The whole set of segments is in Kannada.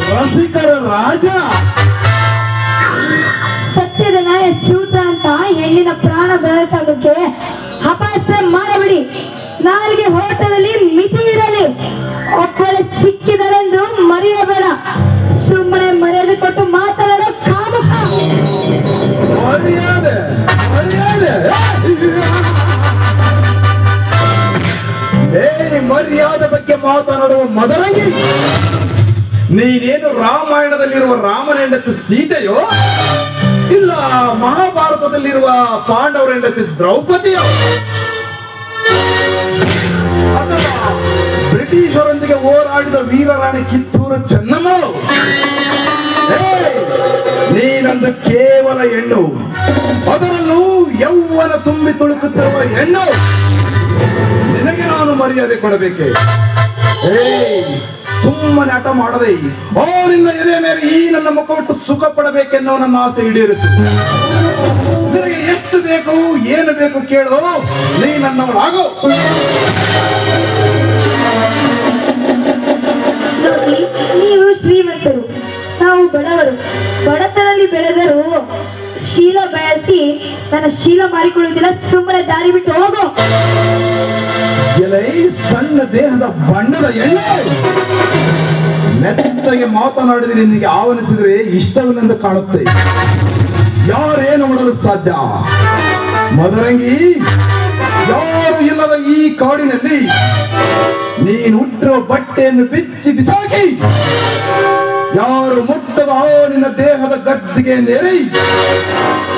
ರಸಿಕರ ರಾಜ. ಸತ್ಯದ ನ್ಯಾಯ ಸೂತ್ರ ಅಂತ ಹೆಣ್ಣಿನ ಪ್ರಾಣ ಬೆಳೆತಾಗಕ್ಕೆ ಅಪಹಾಸ್ಯ ಮಾಡಬೇಡಿ. ನಾಲ್ಗೆ ಹೋಟದಲ್ಲಿ ಮಿತಿ ಇರಲಿ. ಒಬ್ಬಳೆ ಸಿಕ್ಕಿದಳೆಂದು ಮರೆಯಬೇಡ. ಸುಮ್ಮನೆ ಮರ್ಯಾದೆ ಕೊಟ್ಟು ಮಾತನಾಡೋ ಕಾಮುಕ. ಮರ್ಯಾದೆ ಮರ್ಯಾದೆ ಮರ್ಯಾದೆ ಬಗ್ಗೆ ಮಾತನಾಡುವ ಮದರಂಗಿ, ನೀನೇನು ರಾಮಾಯಣದಲ್ಲಿರುವ ರಾಮನ ಹೆಂಡತಿ ಸೀತೆಯೋ ಇಲ್ಲ ಮಹಾಭಾರತದಲ್ಲಿರುವ ಪಾಂಡವರ ಹೆಂಡತಿ ದ್ರೌಪದಿಯೋ ಅಥವಾ ಬ್ರಿಟಿಷರೊಂದಿಗೆ ಹೋರಾಡಿದ ವೀರರಾಣಿ ಕಿತ್ತೂರು ಚೆನ್ನಮ್ಮ? ನೀನೊಂದು ಕೇವಲ ಹೆಣ್ಣು, ಅದರಲ್ಲೂ ಯೌವನ ತುಂಬಿ ತುಳುಕುತ್ತಿರುವ ಹೆಣ್ಣು. ನಿನಗೆ ನಾನು ಮರ್ಯಾದೆ ಕೊಡಬೇಕೆ? ಸುಮ್ಮನೆ ಆಟ ಮಾಡದೆ ನಿನ್ನ ಎದೆ ಮೇಲೆ ಈ ನನ್ನ ಮುಖವಿಟ್ಟು ಸುಖ ಪಡಬೇಕೆನ್ನೋ ನನ್ನ ಆಸೆ ಈಡೇರಿಸು. ನಿನಗೆ ಎಷ್ಟು ಬೇಕು ಏನು ಬೇಕು ಕೇಳು, ನೀ ನನ್ನವಳಾಗೋ. ನೀವು ಶ್ರೀಮಂತರು, ನಾವು ಬಡವರು. ಬಡತನದಲ್ಲಿ ಬೆಳೆದರೂ ಶೀಲ ಬಯಸಿ ನನ್ನ ಶೀಲ ಮಾರಿಕೊಳ್ಳುವುದಿಲ್ಲ. ಸುಮ್ಮನೆ ದಾರಿ ಬಿಟ್ಟು ಹೋಗೋ. ಎಲೈ ಸಣ್ಣ ದೇಹದ ಬಣ್ಣದ ಎಣ್ಣೆ, ಮೆತ್ತಗೆ ಮಾತನಾಡಿದರೆ ನಿನಗೆ ಆವನಿಸಿದರೆ ಇಷ್ಟವಿല്ലെಂದು ಕಾಣುತ್ತೆ. ಯಾರೇನು ಮಾಡಲು ಸಾಧ್ಯ? ಮದರಂಗಿ, ಯಾರು ಇಲ್ಲದ ಈ ಕಾಡಿನಲ್ಲಿ ನೀನು ಹುಟ್ಟಿರುವ ಬಟ್ಟೆಯನ್ನು ಬಿಚ್ಚಿ ಬಿಸಾಕಿ, ಯಾರು ಮುಟ್ಟದ ನಿನ್ನ ದೇಹದ ಗದ್ದಿಗೆ ನೆರೆ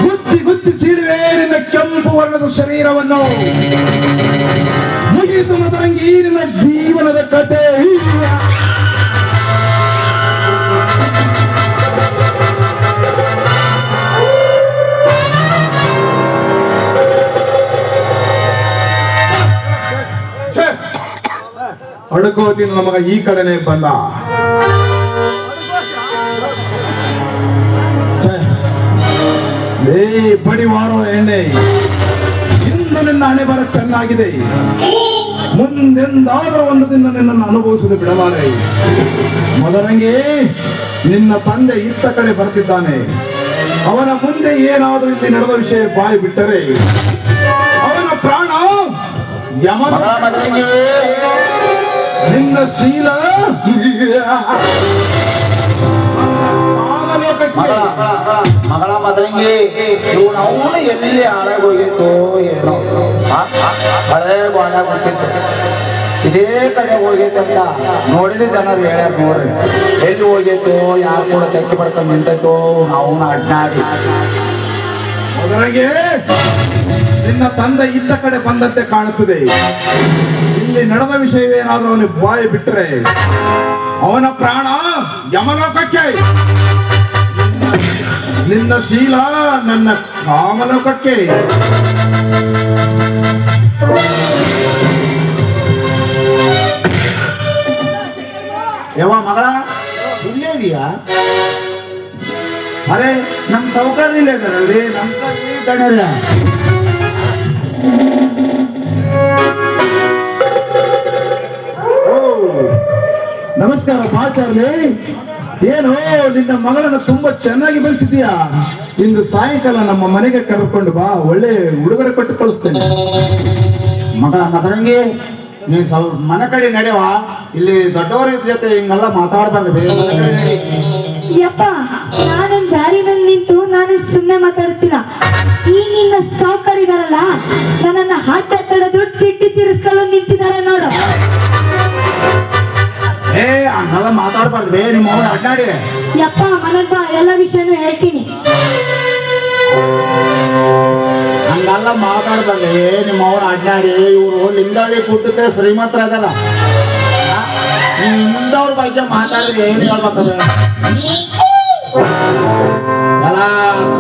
ಗುದ್ದಿ ಗುದ್ದಿ ಸೀಳುವೆ ನಿನ್ನ ಕೆಂಪು ವರ್ಣದ ಶರೀರವನ್ನು. ಮುಗಿಯಿತು ಮದರಂಗಿ ನಿನ್ನ ಜೀವನದ ಕತೆ. ಅಡುಕೋತಿನ ನಮಗ ಈ ಕಡೆನೆ ಬಂದ. ಬಡಿವಾರೋ ಎಣ್ಣೆ, ಇಂದು ನಿನ್ನ ಹಣೆ ಬರ ಚೆನ್ನಾಗಿದೆ. ಮುಂದೆಂದಾದರೂ ಒಂದು ದಿನ ನಿನ್ನನ್ನು ಅನುಭವಿಸಲು ಬಿಡಲಾರೆ. ಮೊದಲಂಗೆ ನಿನ್ನ ತಂದೆ ಇತ್ತ ಕಡೆ ಬರ್ತಿದ್ದಾನೆ. ಅವನ ಮುಂದೆ ಏನಾದರೂ ಇಲ್ಲಿ ನಡೆದ ವಿಷಯ ಬಾಯಿ ಬಿಟ್ಟರೆ ಅವನ ಪ್ರಾಣ ಯಮ. ನಿನ್ನ ಶೀಲ ಮಗಳ ಮದರಂಗಿ, ಇವನು ಅವನು ಎಲ್ಲಿ ಹಾಳಾಗೋಗಿತ್ತು ಏನೋ, ಹಳೇ ಗೋಣ ಬಿಟ್ಟಿತ್ತು. ಇದೇ ಕಡೆ ಹೋಗೈತಂತ ನೋಡಿದ ಜನರು ಹೇಳ್ಯಾರ. ನೋಡ್ರಿ ಎಲ್ಲಿ ಹೋಗೈತೋ, ಯಾರು ಕೂಡ ತೆಕ್ಕಿ ಪಡ್ಕೊಂಡು ನಿಂತೈತೋ ಅವನು ಅಡ್ನಾಡಿ. ಮೊದಲಿಗೆ ನಿನ್ನ ತಂದೆ ಇದ್ದ ಕಡೆ ಬಂದಂತೆ ಕಾಣುತ್ತದೆ. ಇಲ್ಲಿ ನಡೆದ ವಿಷಯವೇನಾದ್ರೂ ಅವನಿಗೆ ಬಾಯಿ ಬಿಟ್ಟರೆ ಅವನ ಪ್ರಾಣ ಯಮಲೋಕಕ್ಕೆ, ನಿನ್ನ ಶೀಲ ನನ್ನ ಕಾಮಲೋಕಕ್ಕೆ. ಯಾವ ಮಗಳ ಇಲ್ಲೇ ಇದೆಯಾ? ಅರೆ ನಮ್ ಸೌಕರ್ಯ ಇಲ್ಲ ಇದಾರಲ್ರಿ, ನಮಸ್ಕಾರ. ನಮಸ್ಕಾರ ಮಾಚಾರ್ಲಿ. ಏನು ನಿನ್ನ ಮಗಳನ್ನು ತುಂಬಾ ಚೆನ್ನಾಗಿ ಬೆಳೆಸಿದೀಯಾ. ಇಂದು ಸಾಯಂಕಾಲ ನಮ್ಮ ಮನೆಗೆ ಕರೆದುಕೊಂಡು ಬಾ, ಒಳ್ಳೆ ಉಡುಗೊರೆ ಕೊಟ್ಟು ಕಳಿಸ್ತೇನೆ. ಮಗಳ ಮದರಂಗಿ, ನೀನ್ ಸ್ವಲ್ಪ ಮನೆ ಕಡೆ ನಡೆಯವ. ಇಲ್ಲಿ ದೊಡ್ಡವರ ಜೊತೆ ಹಿಂಗೆಲ್ಲ ಮಾತಾಡಬಾರ್ದು. ಬೇರೆ ಮನೆ ಕಡೆ ನಡಿ. ಯಪ್ಪ, ನಾನೊಂದು ದಾರಿನಲ್ಲಿ ನಿಂತು ನಾನು ಸುಮ್ಮನೆ ಮಾತಾಡ್ತಿಲ್ಲ. ಈ ನಿನ್ನ ಸಾವುಕಾರ ಇದಾರಲ್ಲ, ನನ್ನನ್ನ ಹಾಟ ತಡೆದು ತಿಟ್ಟಿ ತೀರಿಸ್ಕೊಳ್ಳೋ ನಿಂತಿದ್ದಾರೆ ನೋಡು. ಹಂಗೆಲ್ಲ ಮಾತಾಡಬಾರ್ದು. ಬೇ ನಿಮ್ಮ ಅವ್ನ ಅಡ್ಡಾಡಿ. ಯಪ್ಪ ಮನಂತ ಎಲ್ಲ ವಿಷಯನೂ ಹೇಳ್ತೀನಿ. ಹಂಗೆಲ್ಲ ಮಾತಾಡ್ಬಾರ್ದು. ನಿಮ್ಮ ಅವ್ನ ಅಡ್ಡಾಡಿ. ಇವ್ರು ಲಿಂಗಾಳಿ ಕೂಟಕ್ಕೆ ಶ್ರೀಮಂತರ ಅದಾರ. ಮುಂದವ್ರ ಬಗ್ಗೆ ಮಾತಾಡಿದ್ರೆ ಏನು ಹೇಳ್ಬೇಕದ? ಎಲ್ಲ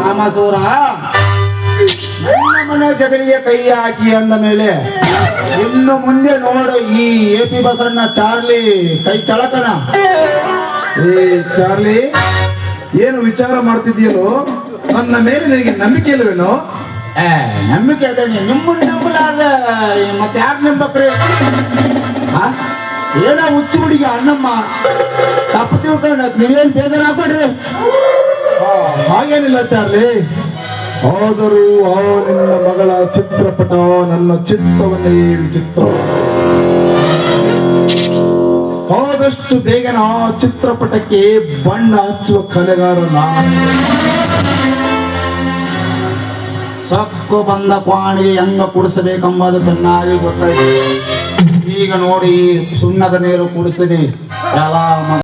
ಕಾಮಸೂರ ನನ್ನ ಮನೆ ಜಗಲಿಗೆ ಕೈ ಹಾಕಿ ಅಂದ ಮೇಲೆ ಇನ್ನು ಮುಂದೆ ನೋಡು ಈ AP ಬಸರಣ್ಣ ಚಾರ್ಲಿ ಕೈ ಚಳಕನ. ಚಾರ್ಲಿ, ಏನು ವಿಚಾರ ಮಾಡ್ತಿದ್ದೀಯೋ? ನನ್ನ ಮೇಲೆ ನಿನಗೆ ನಂಬಿಕೆ ಇಲ್ಲವೇನೋ? ನಂಬಿಕೆ ಅದೇ. ನಿಮ್ಮನ್ನ ನಂಬಲಾರ್ದ ಮತ್ತೆ ಯಾಕೆ ನಂಬಕ್ರಿ? ಏನ ಹುಚ್ಚು ಹುಡುಗಿ ಅಣ್ಣಮ್ಮ ತಪ್ಪು ತಿಳ್ಕೊಂಡ ನೀವೇನ್ ಬೇಜಾರು ಹಾಕ್ಬೇಡ್ರಿ. ಹಾಗೇನಿಲ್ಲ ಚಾರ್ಲಿ, ಆದರೂ ಆ ನಿನ್ನ ಮಗಳ ಚಿತ್ರಪಟ ನನ್ನ ಚಿತ್ತವನ್ನೇ ವಿಚಿತ್ರ. ಆದಷ್ಟು ಬೇಗನ ಆ ಚಿತ್ರಪಟಕ್ಕೆ ಬಣ್ಣ ಹಚ್ಚುವ ಕಲೆಗಾರ ನಾನು. ಸೊಕ್ಕು ಬಂದ ಪಾಣಿಗೆ ಹೆಂಗ ಕುಡಿಸಬೇಕೆಂಬುದು ಚೆನ್ನಾಗಿ ಗೊತ್ತಾಯ್ತು. ಈಗ ನೋಡಿ ಸುಣ್ಣದ ನೀರು ಕುಡಿಸ್ತೀನಿ. ಯಾವ